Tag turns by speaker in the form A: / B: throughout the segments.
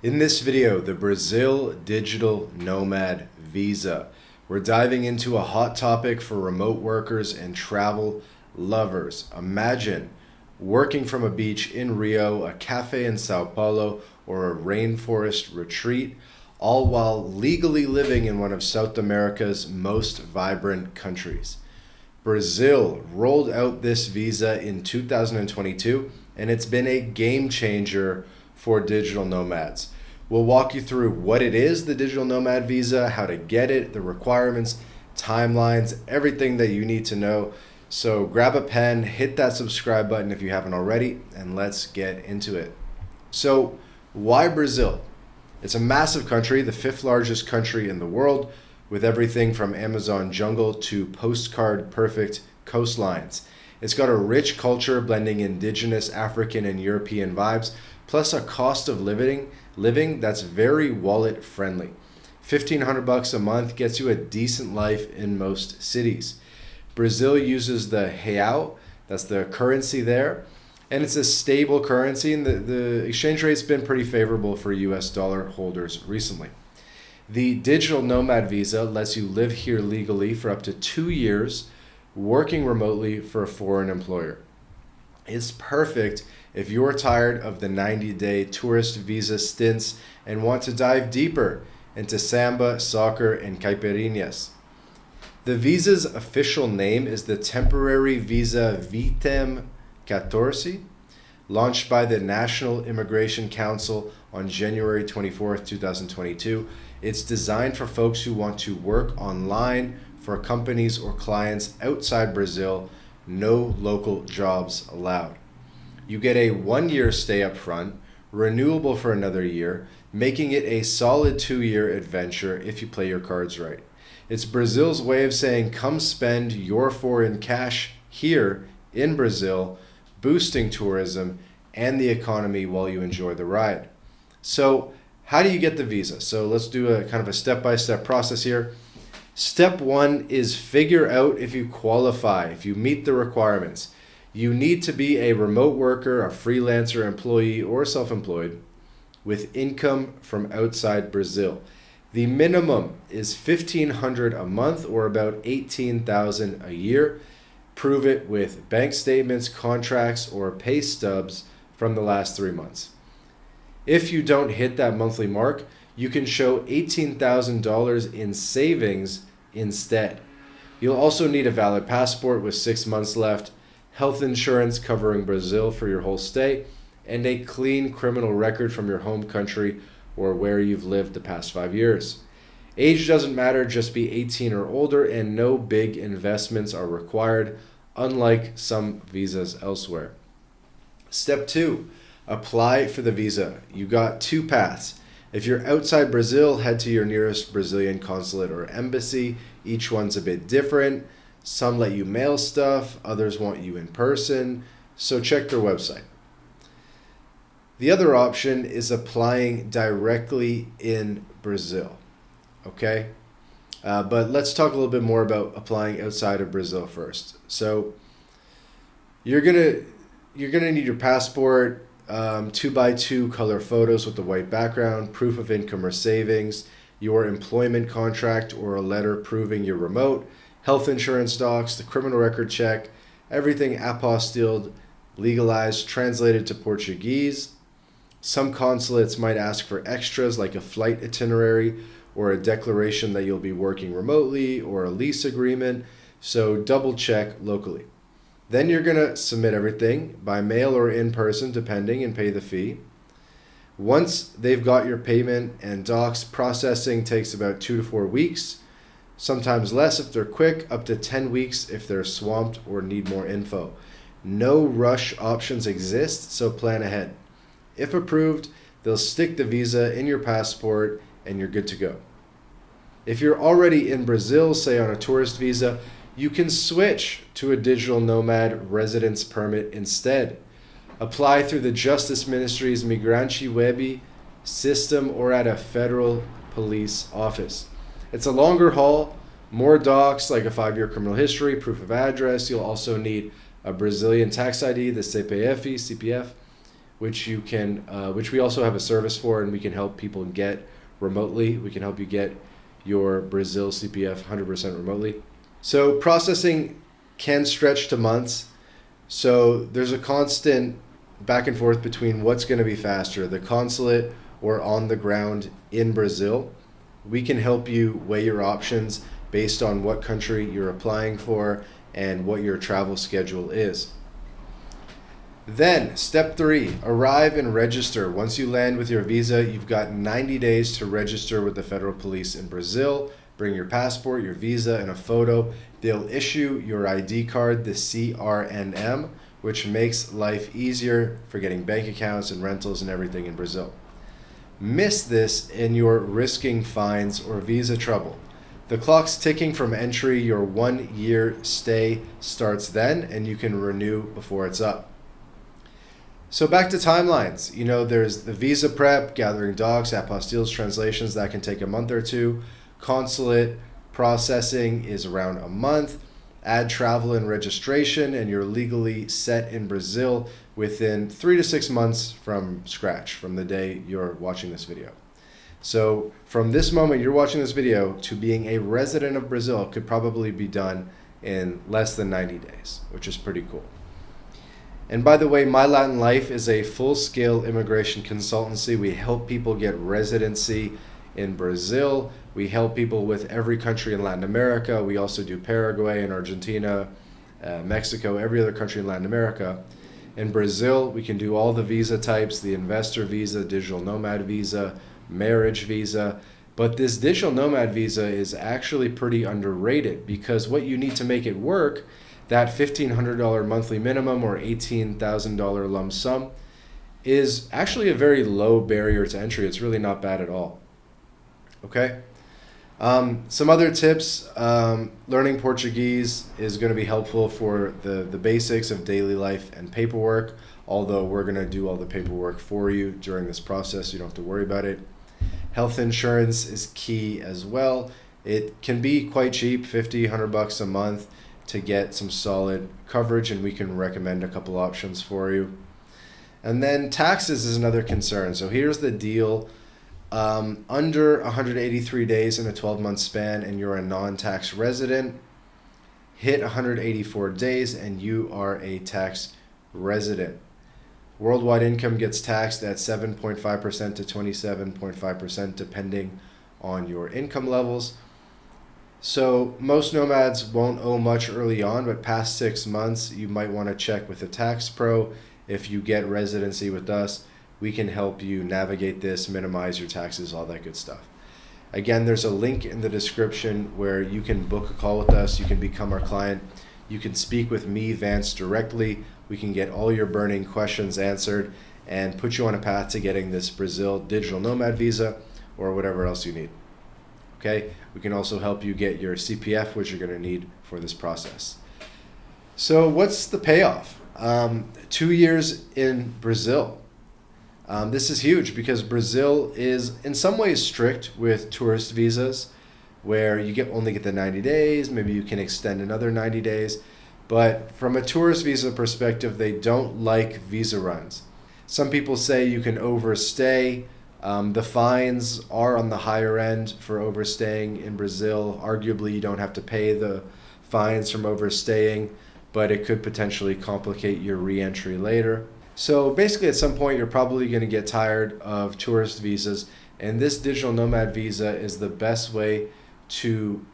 A: In this video, the Brazil Digital Nomad Visa. We're diving into a hot topic for remote workers and travel lovers. Imagine working from a beach in Rio, a cafe in Sao Paulo, or a rainforest retreat, all while legally living in one of South America's most vibrant countries. Brazil rolled out this visa in 2022, and it's been a game changer for digital nomads. We'll walk you through what it is, the digital nomad visa, how to get it, the requirements, timelines, everything that you need to know. So grab a pen, hit that subscribe button if you haven't already, and let's get into it. So why Brazil? It's a massive country, the fifth largest country in the world, with everything from Amazon jungle to postcard perfect coastlines. It's got a rich culture blending indigenous, African, and European vibes, plus a cost of living that's very wallet friendly. $1,500 a month gets you a decent life in most cities. Brazil uses the real, that's the currency there, and it's a stable currency, and the exchange rate's been pretty favorable for US dollar holders recently. The digital nomad visa lets you live here legally for up to 2 years, working remotely for a foreign employer. It's perfect if you're tired of the 90-day tourist visa stints and want to dive deeper into samba, soccer, and caipirinhas. The visa's official name is the Temporary Visa Vitem 14, launched by the National Immigration Council on January 24th, 2022. It's designed for folks who want to work online for companies or clients outside Brazil. No local jobs allowed. You get a 1-year stay up front, renewable for another year, making it a solid 2-year adventure if you play your cards right. It's Brazil's way of saying, come spend your foreign cash here in Brazil, boosting tourism and the economy while you enjoy the ride. So how do you get the visa? So let's do a kind of a step-by-step process here. Step 1 is figure out if you qualify, if you meet the requirements. You need to be a remote worker, a freelancer, employee, or self-employed with income from outside Brazil. The minimum is $1,500 a month, or about $18,000 a year. Prove it with bank statements, contracts, or pay stubs from the last 3 months. If you don't hit that monthly mark, you can show $18,000 in savings instead. You'll also need a valid passport with 6 months left, health insurance covering Brazil for your whole stay, and a clean criminal record from your home country or where you've lived the past 5 years. Age doesn't matter, just be 18 or older, and no big investments are required, unlike some visas elsewhere. Step 2, apply for the visa. You got 2 paths. If you're outside Brazil, head to your nearest Brazilian consulate or embassy. Each one's a bit different. Some let you mail stuff, others want you in person, so check their website. The other option is applying directly in Brazil, okay? But let's talk a little bit more about applying outside of Brazil first. So you're gonna need your passport, 2x2 color photos with a white background, proof of income or savings, your employment contract or a letter proving you're remote, health insurance docs, the criminal record check, everything apostilled, legalized, translated to Portuguese. Some consulates might ask for extras like a flight itinerary or a declaration that you'll be working remotely or a lease agreement, so double check locally. Then you're going to submit everything by mail or in person, depending, and pay the fee. Once they've got your payment and docs, processing takes about 2 to 4 weeks, sometimes less if they're quick, up to 10 weeks if they're swamped or need more info. No rush options exist, so plan ahead. If approved, they'll stick the visa in your passport and you're good to go. If you're already in Brazil, say on a tourist visa, you can switch to a digital nomad residence permit instead. Apply through the Justice Ministry's Migrante Web system or at a federal police office. It's a longer haul, more docs like a 5-year criminal history, proof of address. You'll also need a Brazilian tax ID, the CPF, which which we also have a service for, and we can help people get remotely. We can help you get your Brazil CPF 100% remotely. So processing can stretch to months. So there's a constant back and forth between what's going to be faster, the consulate or on the ground in Brazil. We can help you weigh your options based on what country you're applying for and what your travel schedule is. Then, step 3, arrive and register. Once you land with your visa, you've got 90 days to register with the federal police in Brazil. Bring your passport, your visa, and a photo. They'll issue your ID card, the CRNM, which makes life easier for getting bank accounts and rentals and everything in Brazil. Miss this and you're risking fines or visa trouble. The clock's ticking from entry. Your 1-year stay starts then, and you can renew before it's up. So back to timelines. There's the visa prep, gathering docs, apostilles, translations. That can take a month or two. Consulate processing is around a month. Add travel and registration, and you're legally set in Brazil within 3 to 6 months from scratch, from the day you're watching this video. So from this moment you're watching this video to being a resident of Brazil could probably be done in less than 90 days, which is pretty cool. And by the way, MyLatinLife is a full-scale immigration consultancy. We help people get residency in Brazil. We help people with every country in Latin America. We also do Paraguay and Argentina, Mexico, every other country in Latin America. In Brazil, we can do all the visa types, the investor visa, digital nomad visa, marriage visa. But this digital nomad visa is actually pretty underrated, because what you need to make it work, that $1,500 monthly minimum or $18,000 lump sum, is actually a very low barrier to entry. It's really not bad at all. Okay? Some other tips. Learning Portuguese is going to be helpful for the basics of daily life and paperwork, although we're going to do all the paperwork for you during this process. You don't have to worry about it. Health insurance is key as well. It can be quite cheap, $50, $100 a month to get some solid coverage, and we can recommend a couple options for you. And then taxes is another concern. So here's the deal. Under 183 days in a 12-month span and you're a non-tax resident, hit 184 days and you are a tax resident. Worldwide income gets taxed at 7.5% to 27.5% depending on your income levels. So most nomads won't owe much early on, but past 6 months you might want to check with a tax pro. If you get residency with us, we can help you navigate this, minimize your taxes, all that good stuff. Again, there's a link in the description where you can book a call with us. You can become our client. You can speak with me, Vance, directly. We can get all your burning questions answered and put you on a path to getting this Brazil digital nomad visa or whatever else you need. Okay? We can also help you get your CPF, which you're going to need for this process. So what's the payoff? 2 years in Brazil. This is huge because Brazil is in some ways strict with tourist visas, where you only get the 90 days, maybe you can extend another 90 days. But from a tourist visa perspective, they don't like visa runs. Some people say you can overstay. The fines are on the higher end for overstaying in Brazil. Arguably, you don't have to pay the fines from overstaying, but it could potentially complicate your re-entry later. So basically, at some point, you're probably going to get tired of tourist visas, and this digital nomad visa is the best way to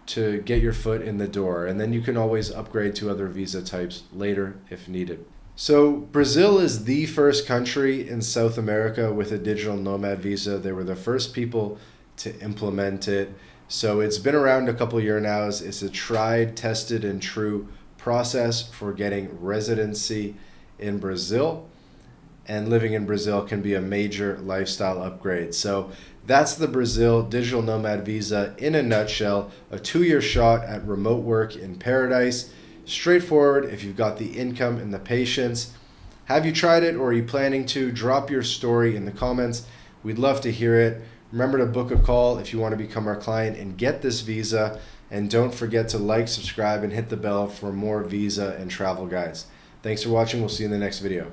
A: get your foot in the door, and then you can always upgrade to other visa types later if needed. So Brazil is the first country in South America with a digital nomad visa. They were the first people to implement it. So it's been around a couple years now. It's a tried, tested, and true process for getting residency in Brazil, and living in Brazil can be a major lifestyle upgrade. So that's the Brazil digital nomad visa in a nutshell, a 2-year shot at remote work in paradise. Straightforward if you've got the income and the patience. Have you tried it, or are you planning to? Drop your story in the comments. We'd love to hear it. Remember to book a call if you want to become our client and get this visa. And don't forget to like, subscribe, and hit the bell for more visa and travel guides. Thanks for watching. We'll see you in the next video.